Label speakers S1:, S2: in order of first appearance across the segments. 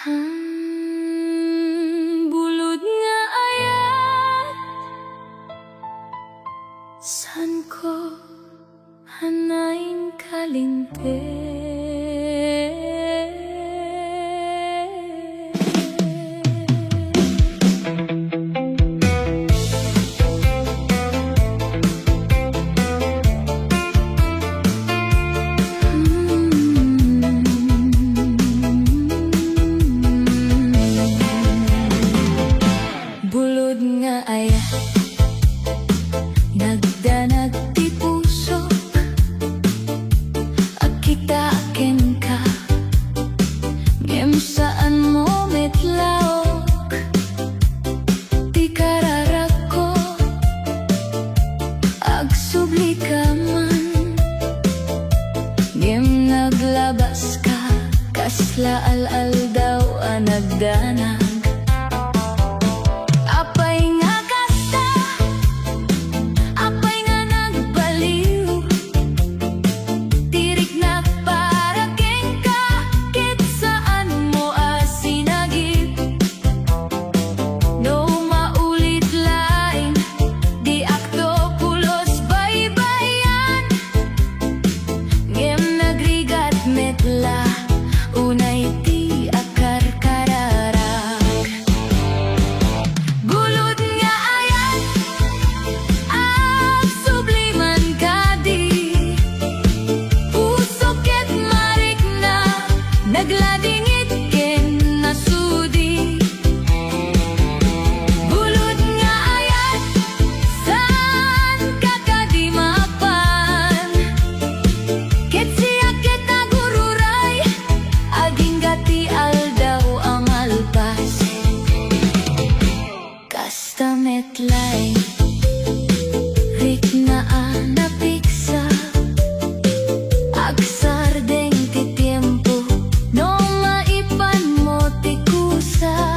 S1: Bulod nga ayat, san ko hanain kalinte. Bulod nga ayat, nagdanag ti puso, akita akin ka, ngem saan mo metlaok, ti kararak ko, agsubli ka man, ngem naglabas ka, kasla al-al daw ang nagdanag. Unay ti akar kararak, bulod nga ayat, ag subliman kadi, puso ket marik na, nagladingit ken nasudi. Bulod nga ayat, saan ka kadi maapan, ket siya ket nagururay, aging gati aldaw ang alpas, kasta metlay, rik na napiksa, agsardeng ti tiempo, no maipan mo ti kusa,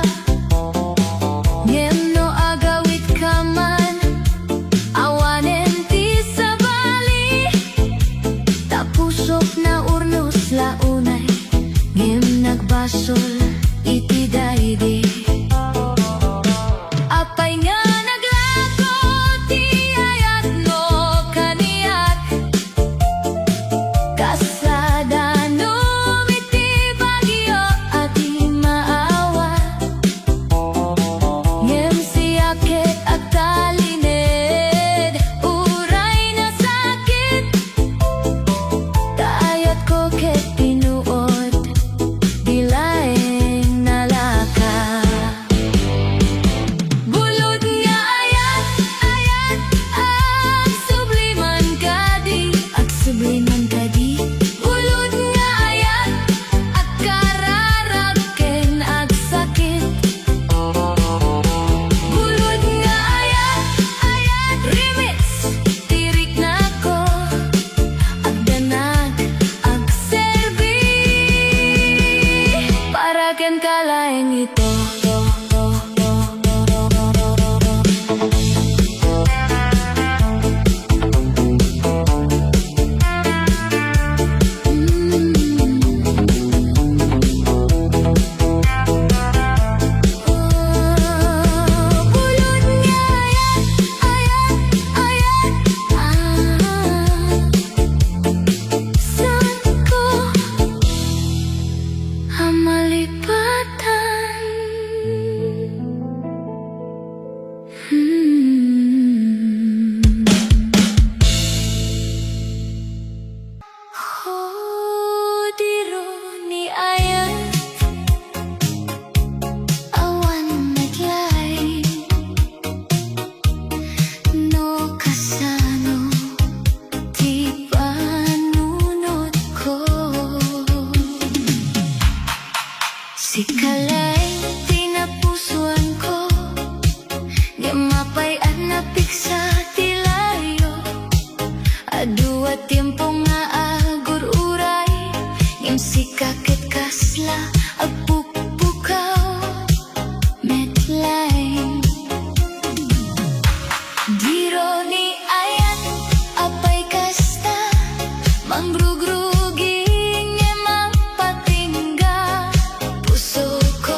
S1: ngem no agawit ka man, awanen ti sabali, tapusok na urnos launay, ngem nagbasol iti daydi. Apay nga naglago ti ayat no kaniak, kasada no iti bagyo at di maawa, ngem siya ket at talined, uray na sakit, kaayat ko ket tinuod, dilaeng nalaka. Bulod nga ayat, ayat, ag subliman kadi, ag subliman kadi. Bulod nga ayat, ag kararak ken ag sakit. Bulod nga ayat, ayat, remix, tirik na ko, ag danag, ag serbi, para ken kalaeng ito. Bulod nga ayat, ayat, ayat, saan ko amalipatan? Diro ni ayat, awan naglay, no kasano ti panunod ko, si kalay tinapusuan ko, gamapay at napiksa ti layo, adua tiempo nga agururay, ngem si kakit kasla agpukpukaw, metlay. Diro ni ayat, apay kasta, manggrugrugi ngem mapatingga, puso ko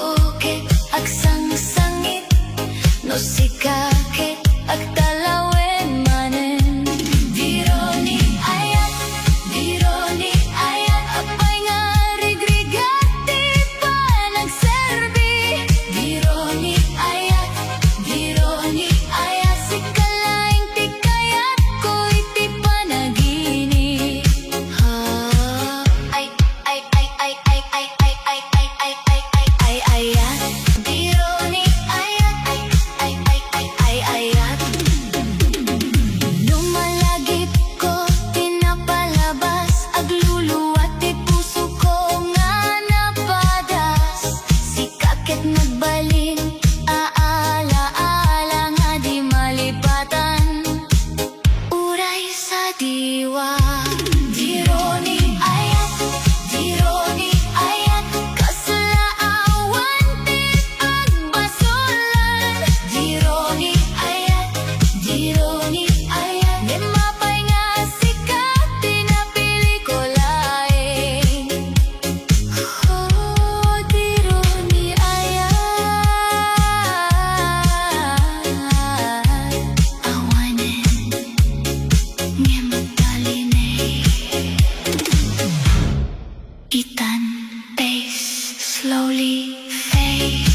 S1: smiley face.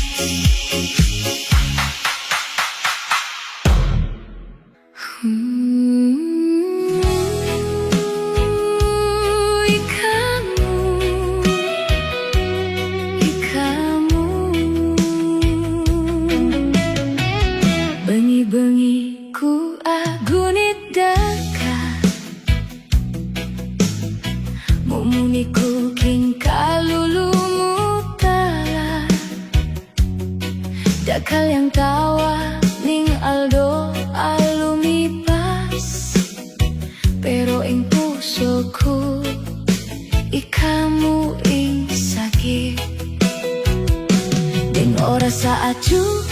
S1: Bengi-bengi ku agunit daka, mumuniku king kalulumu tala, dakal yang tawa ning aldo alumipas, pero ing pusoku ikamu ing sakit. Ding ora saaju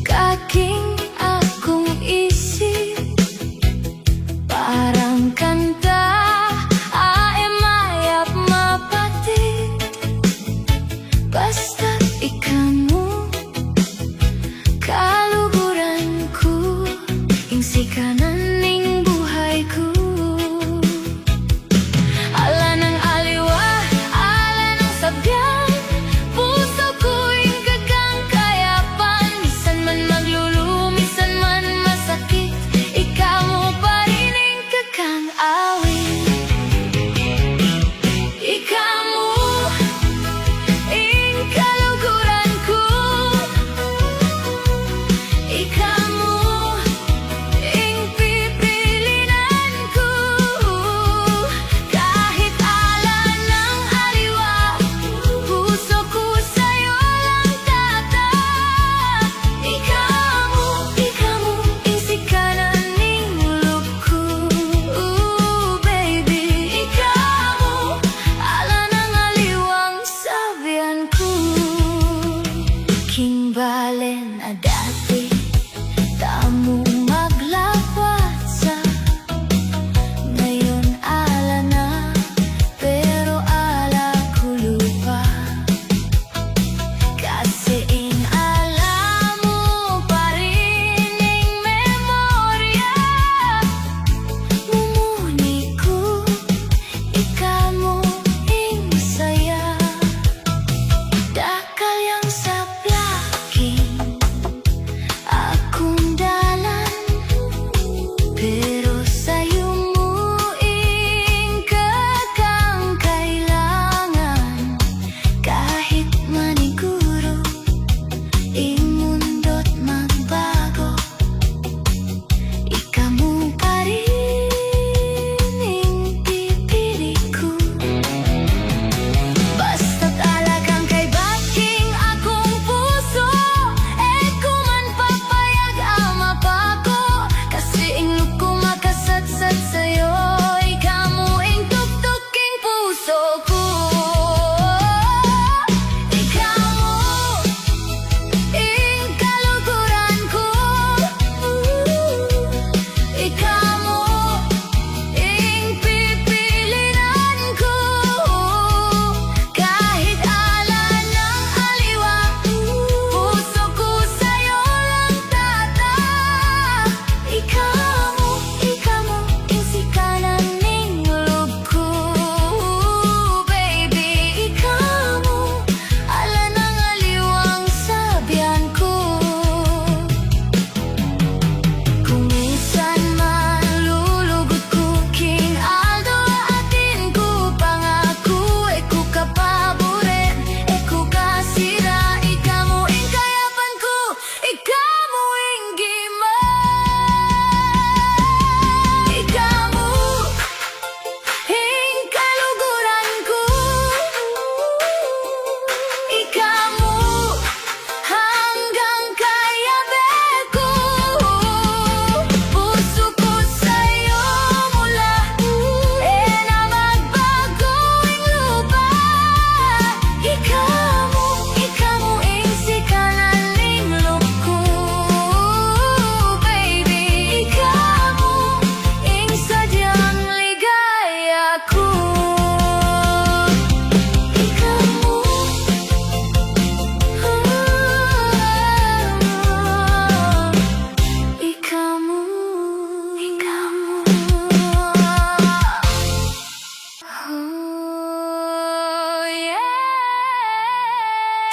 S1: kaking akong isi, parang kanta ae mayap mapati, basta ikamu kaluguranku, ing sikanan ning buhayku. Ala ng aliwa, ala ng sabyan, puso ko ing kagang kayapan. Misan man maglulu, misan man masakit, ikaw mo pa rin ing kagang awit. Ikaw mo ing kaluguranku, ikaw mo ing pipilinanku. Kahit ala ng aliwa, puso ko sa'yo lang tatak. Ikaw mo ing sikanan ning mulukku, baby. Ikaw mo ala ng aliwang sabianku. King balen na dati, tamo maglawat sa, ngayon ala na, pero ala ko lupa. Kasi inala mo pa rin ing memorya, mumuni ko, ikaw mo ing saya. Dakal yang sa plaking,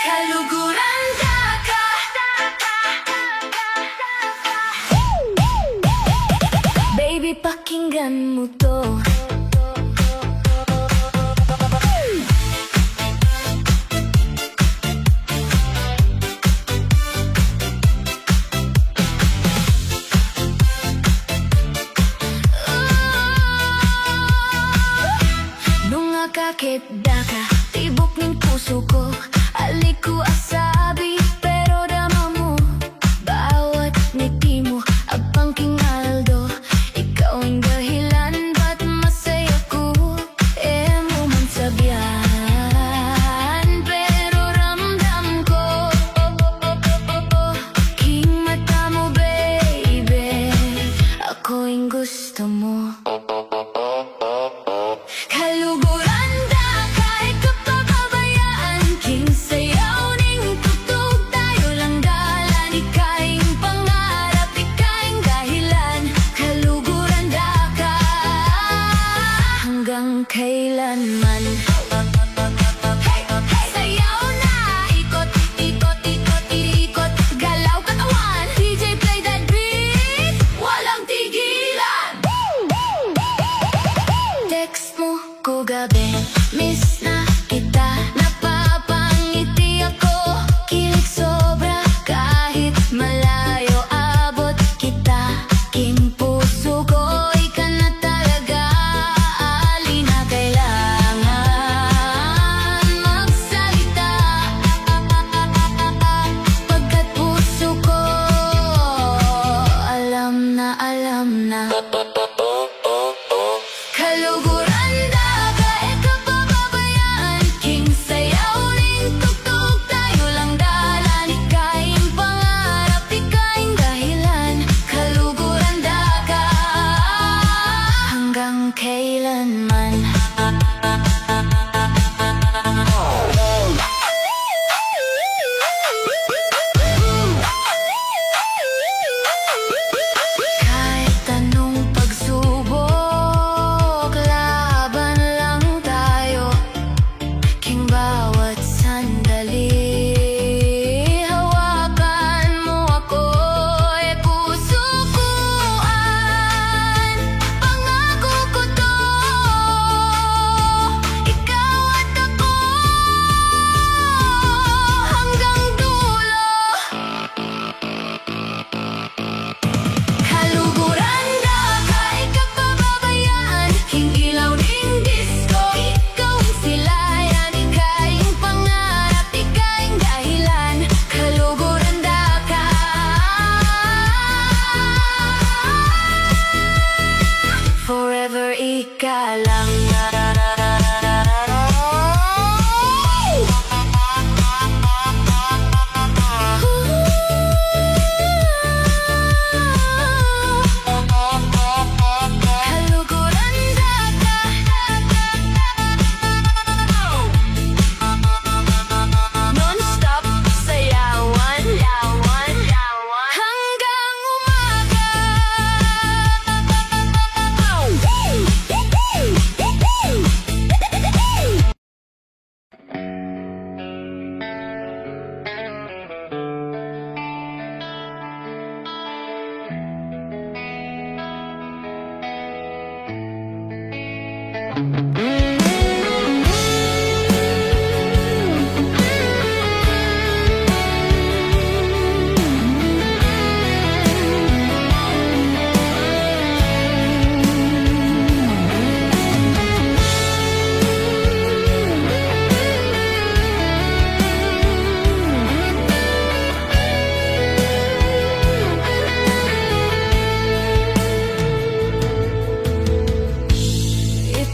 S1: Kaluguran Daka. Baby, pakinggan mo to. Nung akakit Daka, tibok ning puso ko. Aliku asabi, pero dama mo. Bawat ngiti mo, abang kingaldo. Ikaw ang dahilan, ba't masaya ko? Mo man sabihan, pero ramdam ko. King mata mo, baby, ako ang gusto mo. Kaluguran Daka, ikaw pababayaan. King sayaw ning tugtog, tayo lang dalan. Ikaing pangarap, ikaing dahilan. Kaluguran Daka, hanggang kailanman. Sayaw na, ikot, ikot, ikot, ikot. Galaw katawan, DJ play that beat. Walang tigilan. Text mo ko gabi, miss na kita. Napapangiti ako, kilig sobra. Kahit malayo abot kita. King puso ko, ika na talaga. Ali na kailangan magsalita. Pagkat puso ko, alam na, alam na. Kaluguran Daka, ikaw pababayaan. King sayaw ning tugtog, tayo lang dalan. Ikaing pangarap, ikaing dahilan. Kaluguran Daka, hanggang kailanman. Kahit anong pagsubok, laban lang tayo. King bawat sandali, hawakan mo ako. Puso ko an, pangako ko to. Ikaw at ako, hanggang dulo. Kaluguran Daka, ikaw pababayaan. King ilaw ning disco, ikaw ang silayan. Ikaing pangarap, ikaing dahilan. Kaluguran Daka, forever ika lang. Kaluguran Daka, non-stop sayawan, hanggang umaga.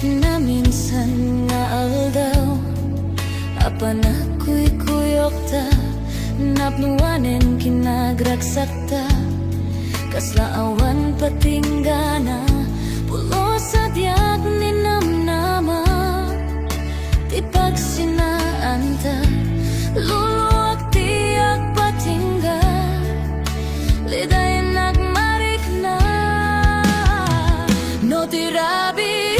S1: Na minsan nga aldaw, apan ako'y kuyok ta. Napnuwanen kinagragsak ta. Kaslaawan patinggana, pulos sa diag ni namnama. Di pagsinaan ta, luluwag tiyak patingga. Lidayan nagmarik na, no tirabi.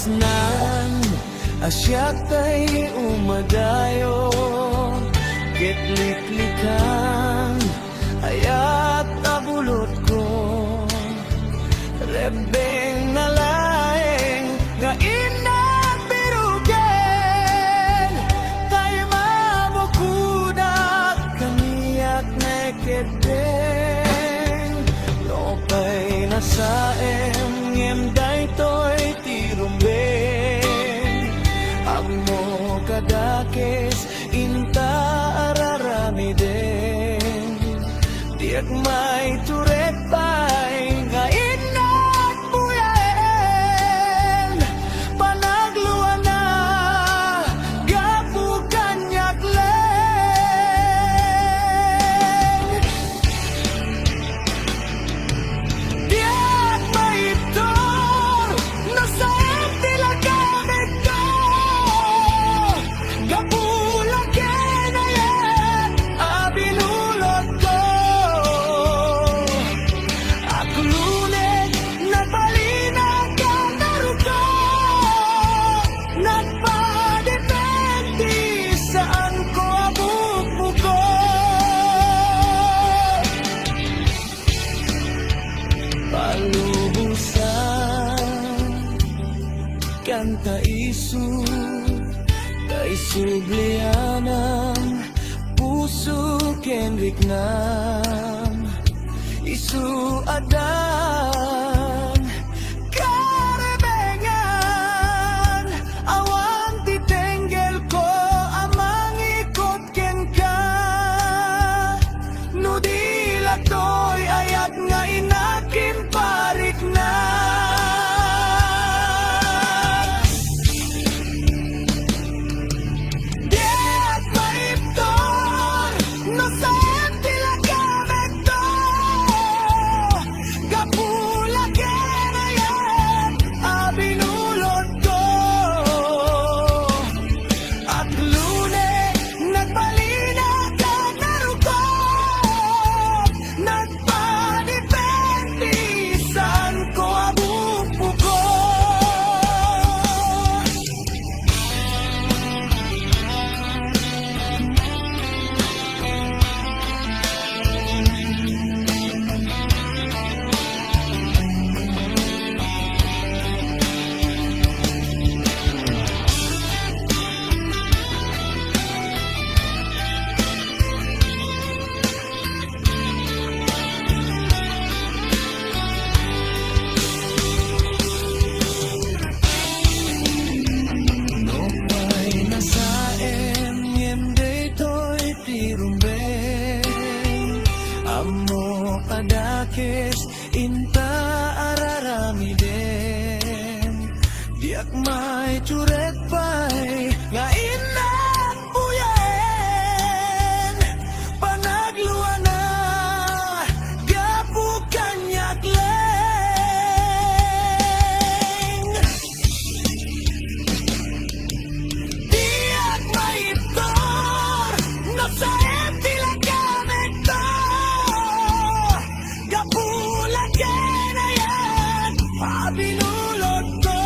S2: Isnan asyak tay umadayo Kitliklikan ayat abulot ko Rebeng na laeng nga inabirugen Tay mamukudak kaniyak neketeng Lopay na saem ngem daytoy tirumbeng Amo kadakes inta araramiden Diak may turet pay nga inat buyaen Panagluan na gapu kanyak leng Diak may itor nasa tila gamit ko Gapulang kenayan abinulot ko At lunet nagbalinag ka naruto Nagpadepende saan ko abubugo Palubusan kanta isu Kay sublianang puso kenrik nam Isu adan karebengan Awan titenggel ko amang ikot ken ka Nudilak to'y ayat nga inakin parik na Diak maiptor nasa tila gamit to Gapulang kenayan abinulot ko At lunes nagbalinag ka narukot Nagpadepende saan ko abubugo Nopay nasaem ngem daytoy tirumbeng Amo kadakes inta araramiden Diak may turet pay nga inat buyaen Panagluan na gapu kanyak leng Diak maitor nasa tila gamit to Gapulang kenayan abinulot ko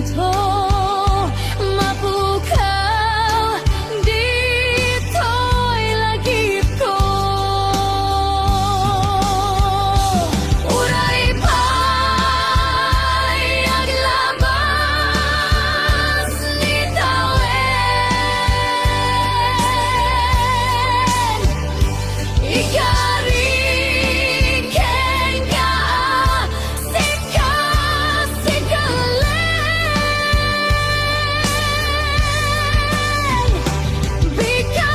S1: dito mapukaw, dito'y lagip ko. Uray pa'y aglabas ni tawen, ikariken ka, sika, sikalen, bika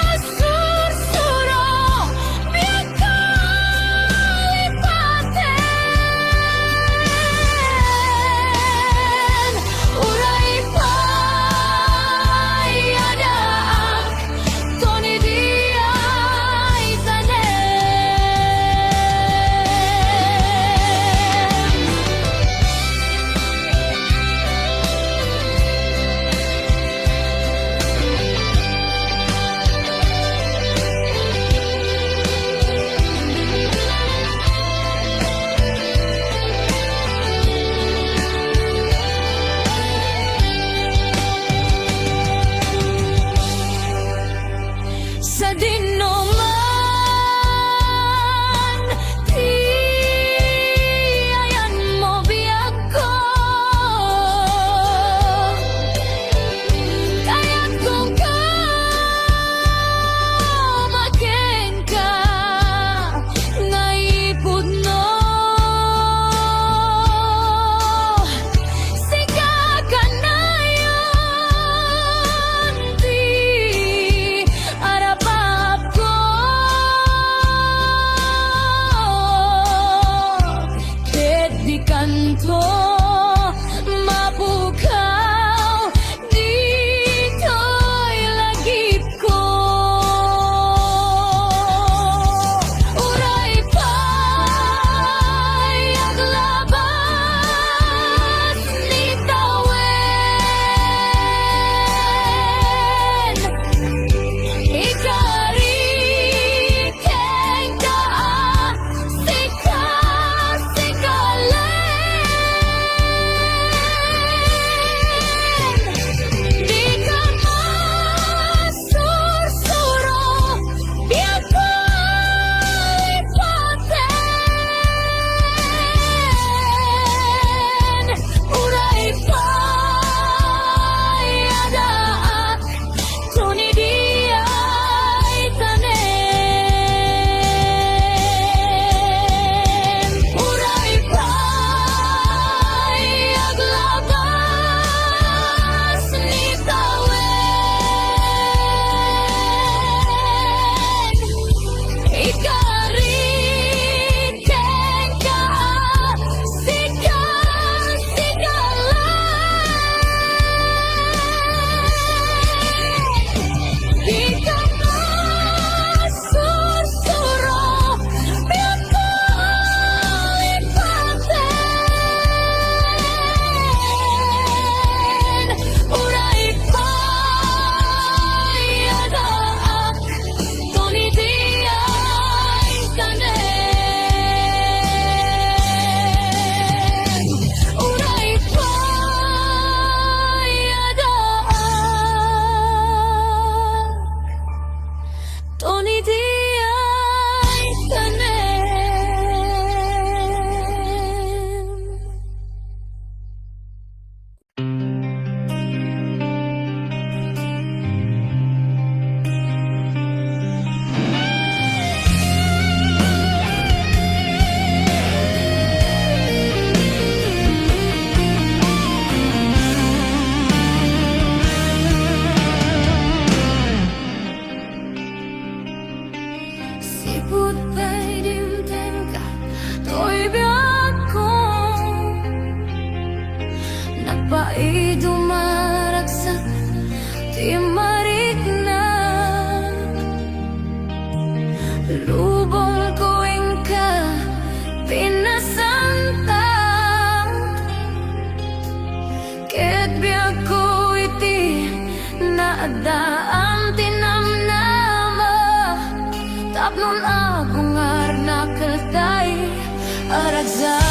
S1: masursuro, bika lipaten, uray pa'y adaak, Tony Diaz sa dinuman, tiyayan mo biyag ko, kaya't kung kamakin ka, naipod no, sika ka na yun, di arapap ko, ket di kanto mapukaw, dito'y lagip ko. Uray pa'y aglabas ni tawen, ikariken ka, sika, sikalen, di ka masursuro, biyag ko lipaten, uray pa'y adaak, Tony Diaz tanem, uray pa'y aglabas ni tawen, ikariken ka, sika, sikalen, di ka masursuro, biyag ko lipaten, uray pa'y adaak, Tony Diaz tanem, uray pa'y adaak, Tony Diaz tanem. Siput pa'y dimdim ka, to'y biyag ko, nagpaidumaragsak, di mariknag, lubong ko ka, pinasantang, ket biyag ko iti naadaan tinamnama, tapnon akong arnakal tay aragsak.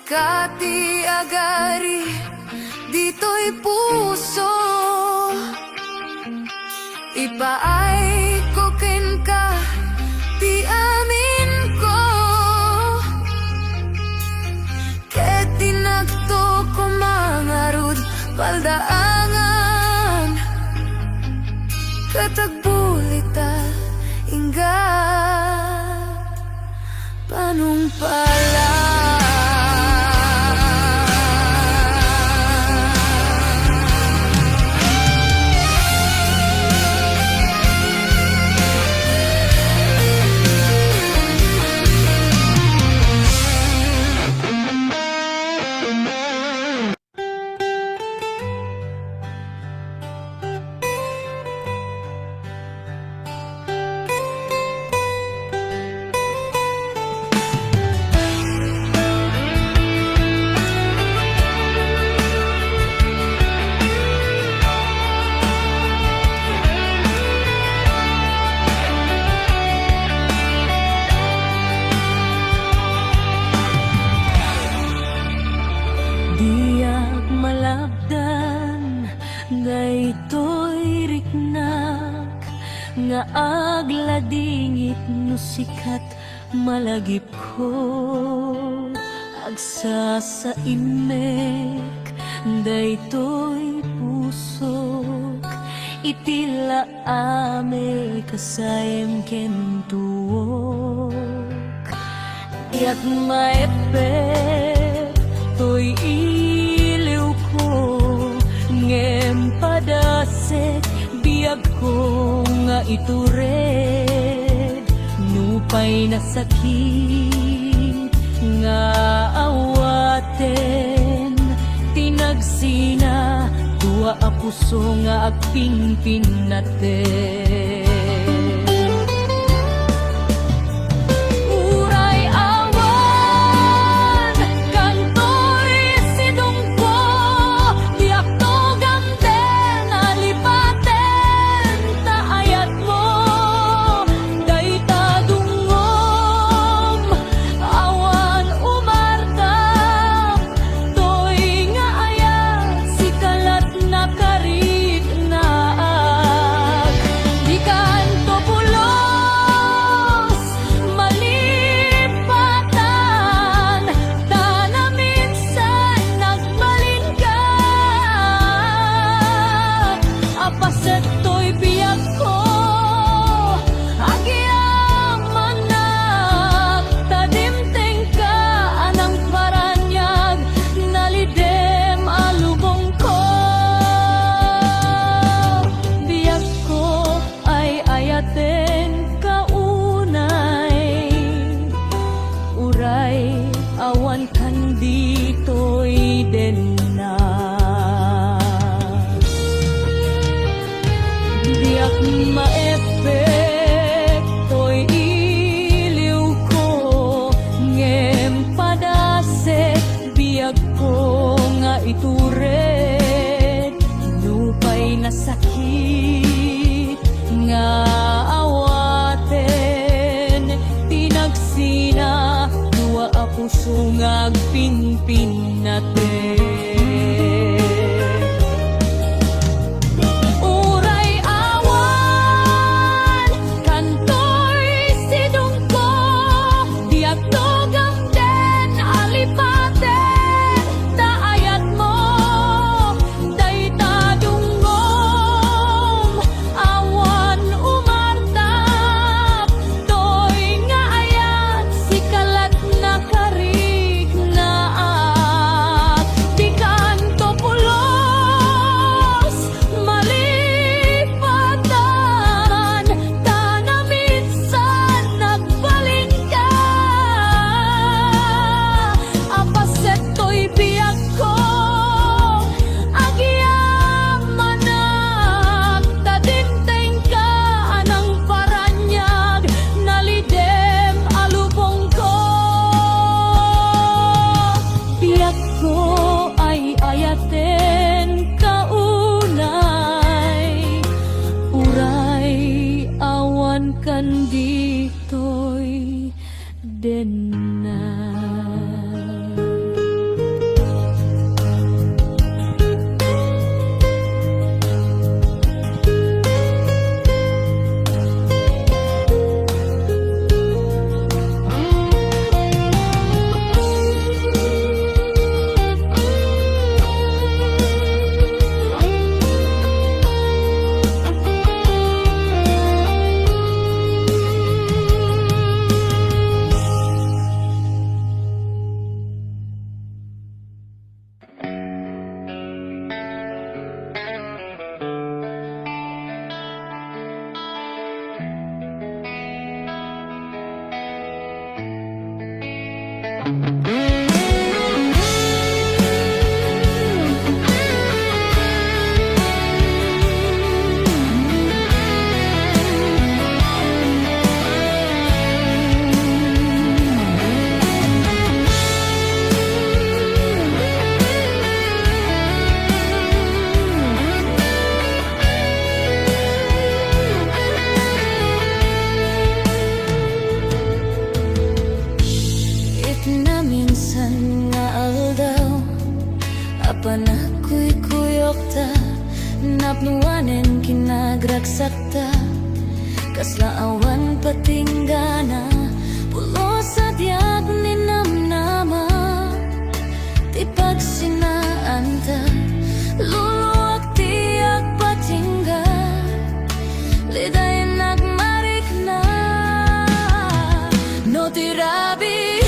S1: kati agari dito'y puso ipaay ko ken ka ti amin ko ket tinagto ko mangarud paldaangan katagbulita inggat panumpala. Diyak malabdan daytoy riknak nga agladingit no sikat malagip ko agsa sa imek daytoy pusok itila ame kasayem ken tuok yak maepek to'y iliw ko ngem padasek biyag ko nga itured nupay na sakit nga awaten tinagsina tua a puso nga agpingpin naten. Awan kan dito'y denna diyak maepek to'y iliw ko ngem padasek biyag ko nga itured nupay na sakit nga awaten tinagsina a puso nga agpinpin natin. Uray awan kantoy sidong ko diyak togam den alipaten taayat mo dayta dungom awan umartap toy nga ayat sikalat na karig na di kanto pulos malipatan tanaminsan nagbalin ka apaset to'y biyag ko agyamanag tadinteng ka anang paranyag nalidem alubong ko biyag ko ay ayaten kaunay uray awan kan dito'y denna. It na minsan nga aldaw apan ako'y kuyok ta napnuwanen kinagragsak ta kasla awan patinggana pulo sa diag ni namnama ti pagsinaan ta luluwag tiyak patingga liday nagmarik na no tirabi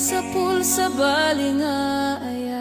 S1: sa pulsa baling ayat.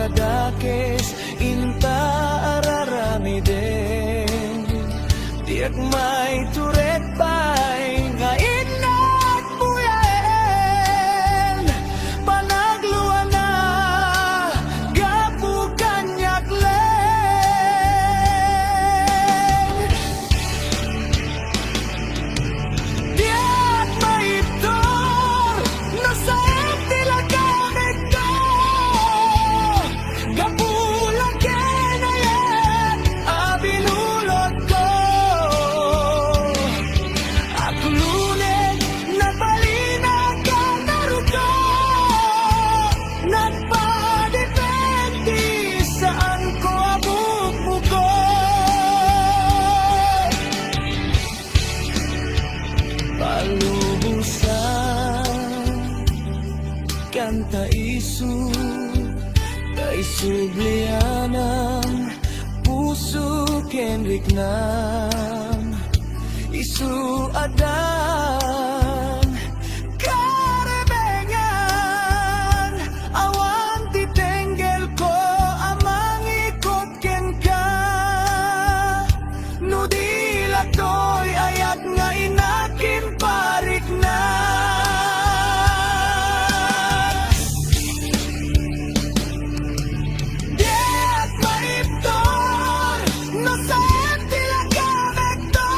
S2: adakes inta ararami din. Diak may turet pa'y nga inat buyaen. Panagluan na gapu kanyak len. Diak may itor na sa tila gamit ko. Gapulang kenayan abinulot ko. Akulunin na balina ka naruto. Nagpadepende saan ko abubugo. Palubusan kanta isu kay sublianang puso kenrik nam isu adan karebengan awan titenggel ko amang ikot ken ka nudila to'y ayat nga inakin parik na. Diak maiptor no sa tila gamit to.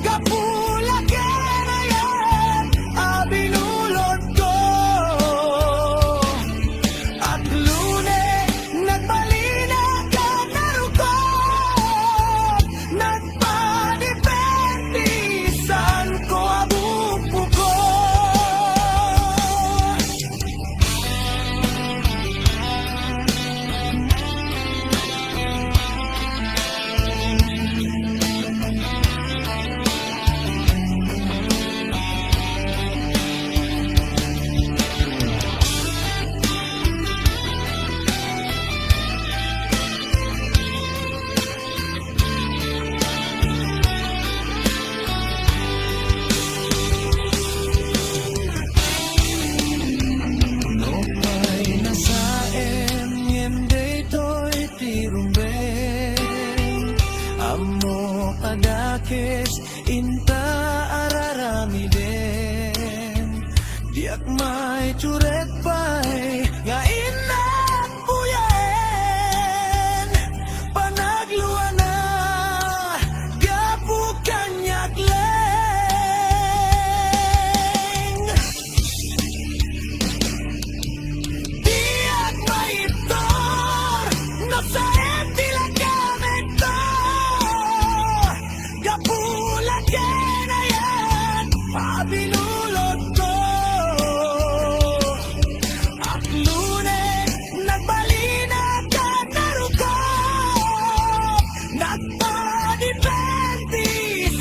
S2: Kapula kenayan abinulot ko. At lunes nagbalina ka narukot. Nagpadepende saan ko abubugo. No pa'y nasaem yende to'y tirumben. Amo adakes inta ararami den. Diak may turet pa'y nga inat buyaen. Panagluan na gapu kanyak leng. Diak maitor no sa tila gamit to. Gapula kenayan abinulot ko. At lunes nagbalina ka narukot. Nagpadepende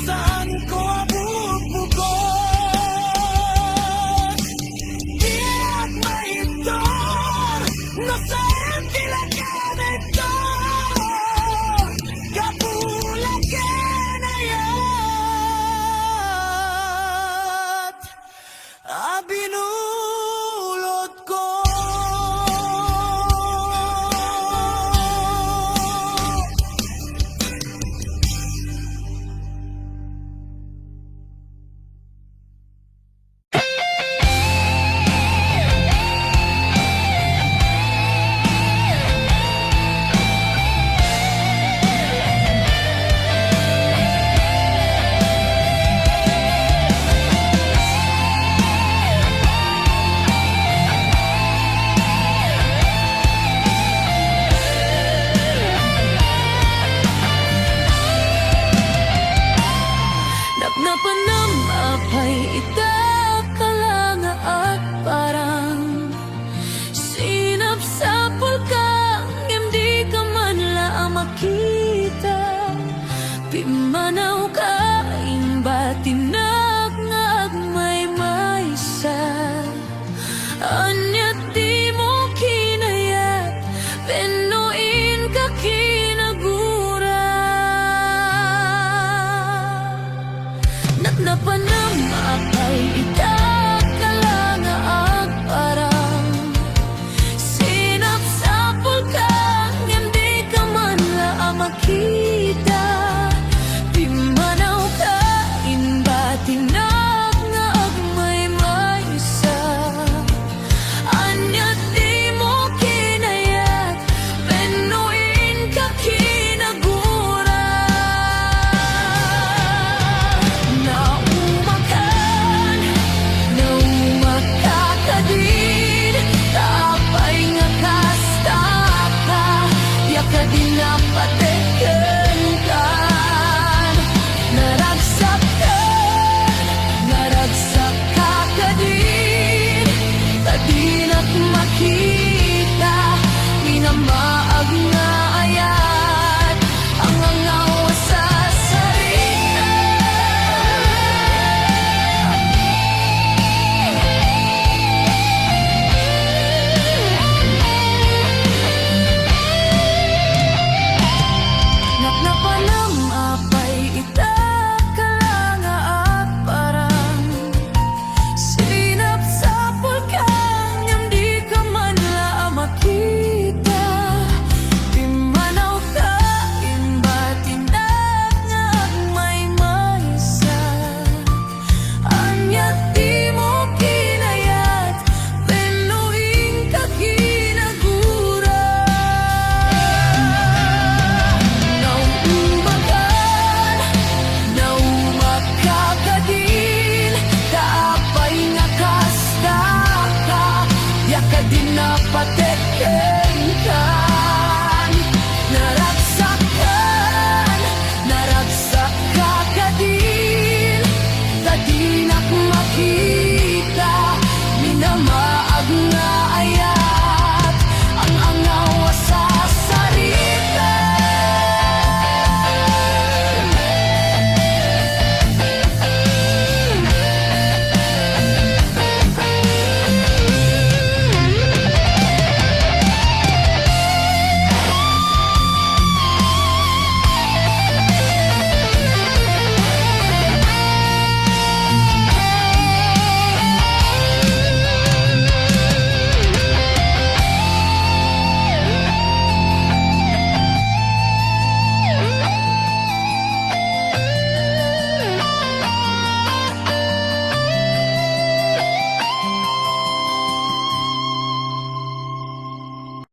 S2: saan ko abubugo. Diak maitor no sa tila gamit to. Kapula kenayat abinulot ko. Napnapanam apay itakalanga at parang sinap sa pulkang hindi ka man lang makita. Pimanaw ka imbatinag nga agmay maysa. Anyat di mo kinayat penuin ka kinagura. Natnapan na